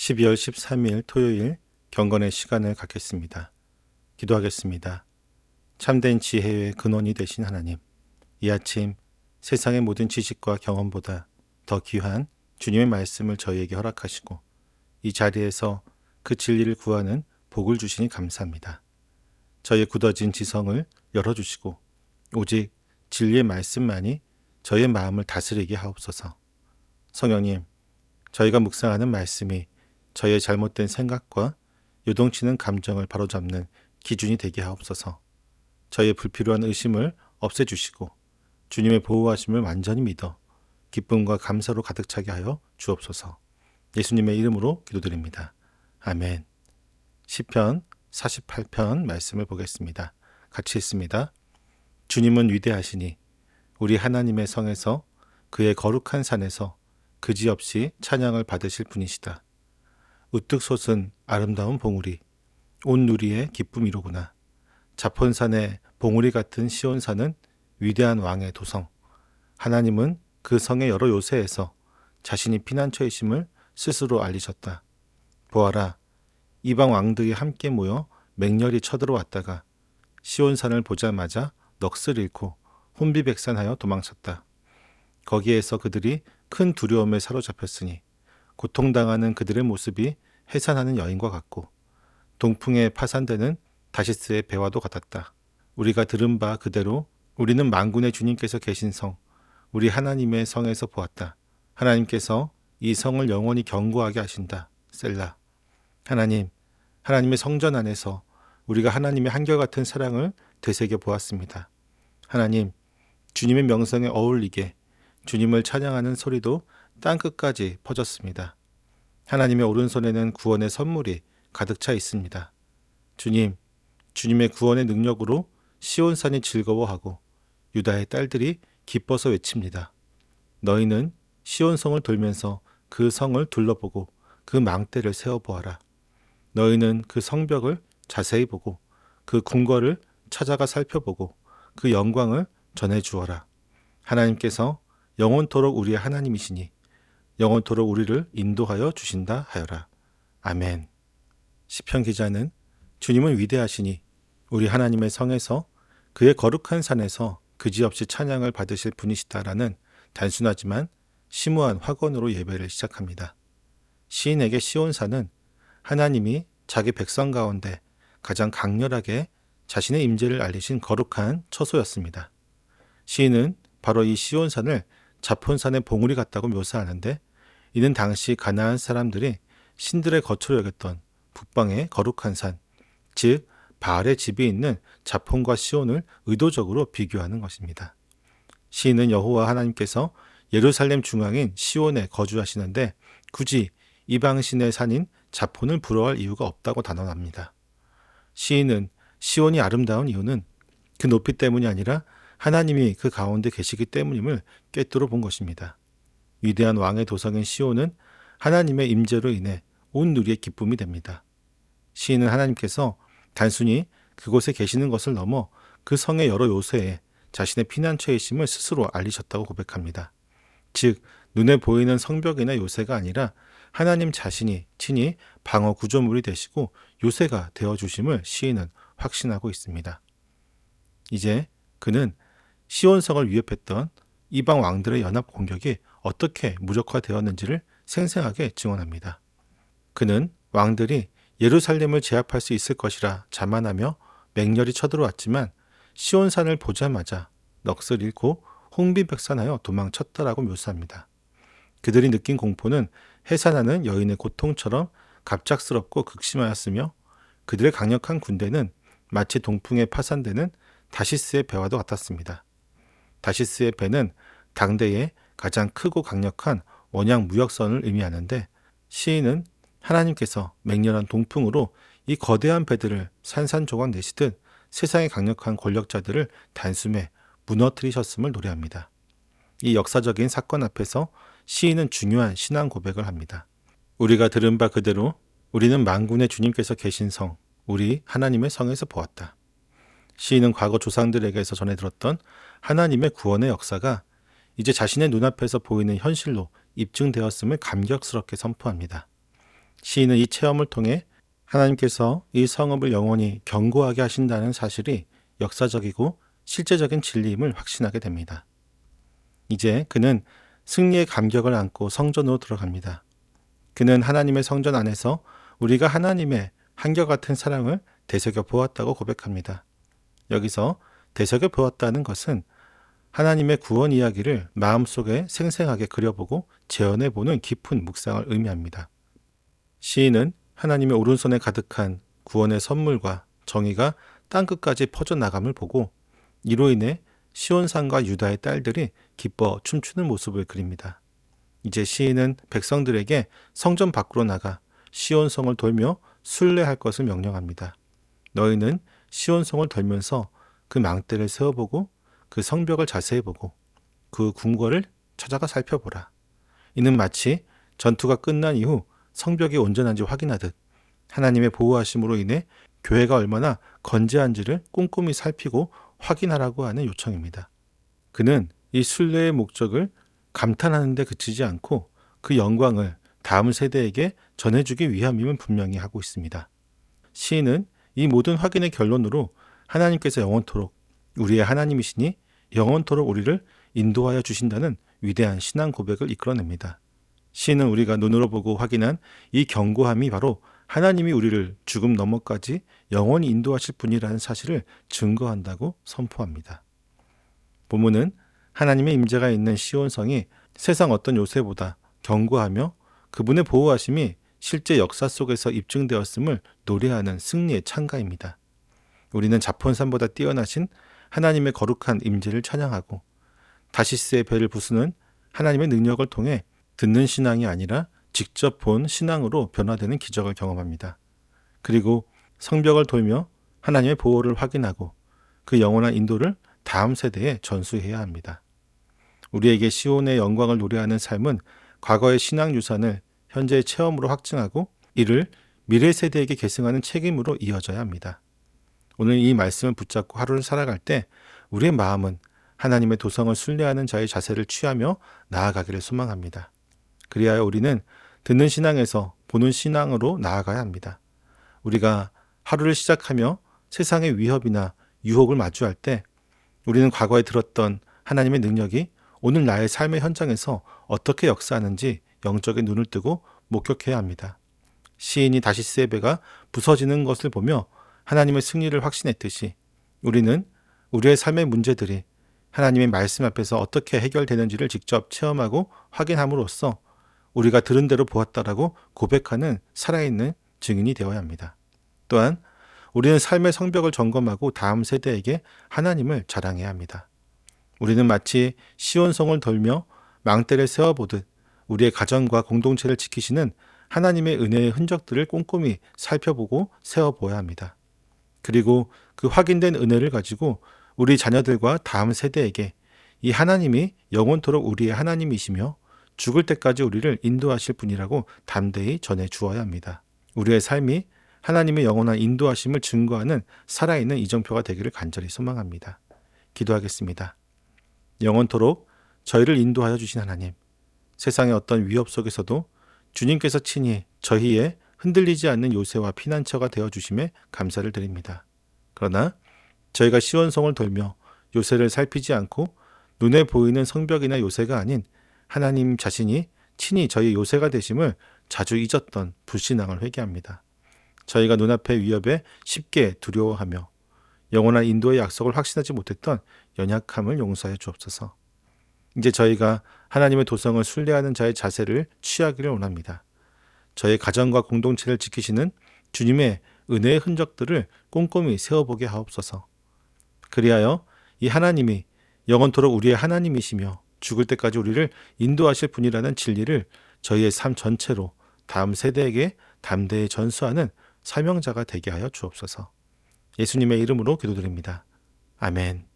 12월 13일 토요일 경건의 시간을 갖겠습니다. 기도하겠습니다. 참된 지혜의 근원이 되신 하나님, 이 아침 세상의 모든 지식과 경험보다 더 귀한 주님의 말씀을 저희에게 허락하시고 이 자리에서 그 진리를 구하는 복을 주시니 감사합니다. 저희의 굳어진 지성을 열어주시고 오직 진리의 말씀만이 저희의 마음을 다스리게 하옵소서. 성령님, 저희가 묵상하는 말씀이 저희의 잘못된 생각과 요동치는 감정을 바로잡는 기준이 되게 하옵소서. 저희의 불필요한 의심을 없애주시고 주님의 보호하심을 완전히 믿어 기쁨과 감사로 가득 차게 하여 주옵소서. 예수님의 이름으로 기도드립니다. 아멘. 시편 48편 말씀을 보겠습니다. 같이 읽습니다. 주님은 위대하시니 우리 하나님의 성에서 그의 거룩한 산에서 그지없이 찬양을 받으실 분이시다. 우뚝 솟은 아름다운 봉우리, 온 누리의 기쁨이로구나. 자폰산의 봉우리 같은 시온산은 위대한 왕의 도성. 하나님은 그 성의 여러 요새에서 자신이 피난처이심을 스스로 알리셨다. 보아라, 이방 왕들이 함께 모여 맹렬히 쳐들어왔다가 시온산을 보자마자 넋을 잃고 혼비백산하여 도망쳤다. 거기에서 그들이 큰 두려움에 사로잡혔으니 고통당하는 그들의 모습이 해산하는 여인과 같고 동풍에 파산되는 다시스의 배와도 같았다. 우리가 들은 바 그대로 우리는 만군의 주님께서 계신 성, 우리 하나님의 성에서 보았다. 하나님께서 이 성을 영원히 견고하게 하신다. 셀라. 하나님, 하나님의 성전 안에서 우리가 하나님의 한결같은 사랑을 되새겨 보았습니다. 하나님, 주님의 명성에 어울리게 주님을 찬양하는 소리도 땅끝까지 퍼졌습니다. 하나님의 오른손에는 구원의 선물이 가득 차 있습니다. 주님, 주님의 구원의 능력으로 시온산이 즐거워하고 유다의 딸들이 기뻐서 외칩니다. 너희는 시온성을 돌면서 그 성을 둘러보고 그 망대를 세어보아라. 너희는 그 성벽을 자세히 보고 그 궁궐을 찾아가 살펴보고 그 영광을 전해주어라. 하나님께서 영원토록 우리의 하나님이시니 영원토록 우리를 인도하여 주신다 하여라. 아멘. 시편 기자는 주님은 위대하시니 우리 하나님의 성에서 그의 거룩한 산에서 그지없이 찬양을 받으실 분이시다라는 단순하지만 심오한 확언으로 예배를 시작합니다. 시인에게 시온산은 하나님이 자기 백성 가운데 가장 강렬하게 자신의 임재를 알리신 거룩한 처소였습니다. 시인은 바로 이 시온산을 자폰산의 봉우리 같다고 묘사하는데 이는 당시 가나안 사람들이 신들의 거처로 여겼던 북방의 거룩한 산, 즉 바알의 집이 있는 자폰과 시온을 의도적으로 비교하는 것입니다. 시인은 여호와 하나님께서 예루살렘 중앙인 시온에 거주하시는데 굳이 이방신의 산인 자폰을 부러워할 이유가 없다고 단언합니다. 시인은 시온이 아름다운 이유는 그 높이 때문이 아니라 하나님이 그 가운데 계시기 때문임을 꿰뚫어 본 것입니다. 위대한 왕의 도성인 시온은 하나님의 임재로 인해 온 누리의 기쁨이 됩니다. 시인은 하나님께서 단순히 그곳에 계시는 것을 넘어 그 성의 여러 요새에 자신의 피난처이심을 스스로 알리셨다고 고백합니다. 즉 눈에 보이는 성벽이나 요새가 아니라 하나님 자신이 친히 방어 구조물이 되시고 요새가 되어주심을 시인은 확신하고 있습니다. 이제 그는 시온성을 위협했던 이방 왕들의 연합 공격이 어떻게 무력화되었는지를 생생하게 증언합니다. 그는 왕들이 예루살렘을 제압할 수 있을 것이라 자만하며 맹렬히 쳐들어왔지만 시온산을 보자마자 넋을 잃고 혼비백산하여 도망쳤다라고 묘사합니다. 그들이 느낀 공포는 해산하는 여인의 고통처럼 갑작스럽고 극심하였으며 그들의 강력한 군대는 마치 동풍에 파산되는 다시스의 배와도 같았습니다. 다시스의 배는 당대의 가장 크고 강력한 원양 무역선을 의미하는데 시인은 하나님께서 맹렬한 동풍으로 이 거대한 배들을 산산조각 내시듯 세상의 강력한 권력자들을 단숨에 무너뜨리셨음을 노래합니다. 이 역사적인 사건 앞에서 시인은 중요한 신앙 고백을 합니다. 우리가 들은 바 그대로 우리는 만군의 주님께서 계신 성, 우리 하나님의 성에서 보았다. 시인은 과거 조상들에게서 전해 들었던 하나님의 구원의 역사가 이제 자신의 눈앞에서 보이는 현실로 입증되었음을 감격스럽게 선포합니다. 시인은 이 체험을 통해 하나님께서 이 성읍을 영원히 견고하게 하신다는 사실이 역사적이고 실제적인 진리임을 확신하게 됩니다. 이제 그는 승리의 감격을 안고 성전으로 들어갑니다. 그는 하나님의 성전 안에서 우리가 하나님의 한결같은 사랑을 되새겨 보았다고 고백합니다. 여기서 되새겨 보았다는 것은 하나님의 구원 이야기를 마음속에 생생하게 그려보고 재현해보는 깊은 묵상을 의미합니다. 시인은 하나님의 오른손에 가득한 구원의 선물과 정의가 땅끝까지 퍼져나감을 보고 이로 인해 시온산과 유다의 딸들이 기뻐 춤추는 모습을 그립니다. 이제 시인은 백성들에게 성전 밖으로 나가 시온성을 돌며 순례할 것을 명령합니다. 너희는 시온성을 돌면서 그 망대를 세워보고 그 성벽을 자세히 보고 그 궁궐을 찾아가 살펴보라. 이는 마치 전투가 끝난 이후 성벽이 온전한지 확인하듯 하나님의 보호하심으로 인해 교회가 얼마나 건재한지를 꼼꼼히 살피고 확인하라고 하는 요청입니다. 그는 이 순례의 목적을 감탄하는 데 그치지 않고 그 영광을 다음 세대에게 전해주기 위함임은 분명히 하고 있습니다. 시인은 이 모든 확인의 결론으로 하나님께서 영원토록 우리의 하나님이시니 영원토록 우리를 인도하여 주신다는 위대한 신앙 고백을 이끌어냅니다. 시인은 우리가 눈으로 보고 확인한 이 견고함이 바로 하나님이 우리를 죽음 너머까지 영원히 인도하실 분이라는 사실을 증거한다고 선포합니다. 본문은 하나님의 임재가 있는 시온성이 세상 어떤 요새보다 견고하며 그분의 보호하심이 실제 역사 속에서 입증되었음을 노래하는 승리의 찬가입니다. 우리는 자폰산보다 뛰어나신 하나님의 거룩한 임재를 찬양하고 다시스의 배를 부수는 하나님의 능력을 통해 듣는 신앙이 아니라 직접 본 신앙으로 변화되는 기적을 경험합니다. 그리고 성벽을 돌며 하나님의 보호를 확인하고 그 영원한 인도를 다음 세대에 전수해야 합니다. 우리에게 시온의 영광을 노래하는 삶은 과거의 신앙 유산을 현재의 체험으로 확증하고 이를 미래 세대에게 계승하는 책임으로 이어져야 합니다. 오늘 이 말씀을 붙잡고 하루를 살아갈 때 우리의 마음은 하나님의 도성을 순례하는 자의 자세를 취하며 나아가기를 소망합니다. 그리하여 우리는 듣는 신앙에서 보는 신앙으로 나아가야 합니다. 우리가 하루를 시작하며 세상의 위협이나 유혹을 마주할 때 우리는 과거에 들었던 하나님의 능력이 오늘 나의 삶의 현장에서 어떻게 역사하는지 영적인 눈을 뜨고 목격해야 합니다. 시인이 다시스의 배가 부서지는 것을 보며 하나님의 승리를 확신했듯이 우리는 우리의 삶의 문제들이 하나님의 말씀 앞에서 어떻게 해결되는지를 직접 체험하고 확인함으로써 우리가 들은 대로 보았다라고 고백하는 살아있는 증인이 되어야 합니다. 또한 우리는 삶의 성벽을 점검하고 다음 세대에게 하나님을 자랑해야 합니다. 우리는 마치 시온성을 돌며 망대를 세워보듯 우리의 가정과 공동체를 지키시는 하나님의 은혜의 흔적들을 꼼꼼히 살펴보고 세워보아야 합니다. 그리고 그 확인된 은혜를 가지고 우리 자녀들과 다음 세대에게 이 하나님이 영원토록 우리의 하나님이시며 죽을 때까지 우리를 인도하실 분이라고 담대히 전해 주어야 합니다. 우리의 삶이 하나님의 영원한 인도하심을 증거하는 살아있는 이정표가 되기를 간절히 소망합니다. 기도하겠습니다. 영원토록 저희를 인도하여 주신 하나님, 세상의 어떤 위협 속에서도 주님께서 친히 저희의 흔들리지 않는 요새와 피난처가 되어주심에 감사를 드립니다. 그러나 저희가 시온성을 돌며 요새를 살피지 않고 눈에 보이는 성벽이나 요새가 아닌 하나님 자신이 친히 저희 요새가 되심을 자주 잊었던 불신앙을 회개합니다. 저희가 눈앞의 위협에 쉽게 두려워하며 영원한 인도의 약속을 확신하지 못했던 연약함을 용서해 주옵소서. 이제 저희가 하나님의 도성을 순례하는 자의 자세를 취하기를 원합니다. 저의 가정과 공동체를 지키시는 주님의 은혜의 흔적들을 꼼꼼히 세워보게 하옵소서. 그리하여 이 하나님이 영원토록 우리의 하나님이시며 죽을 때까지 우리를 인도하실 분이라는 진리를 저희의 삶 전체로 다음 세대에게 담대히 전수하는 사명자가 되게 하여 주옵소서. 예수님의 이름으로 기도드립니다. 아멘.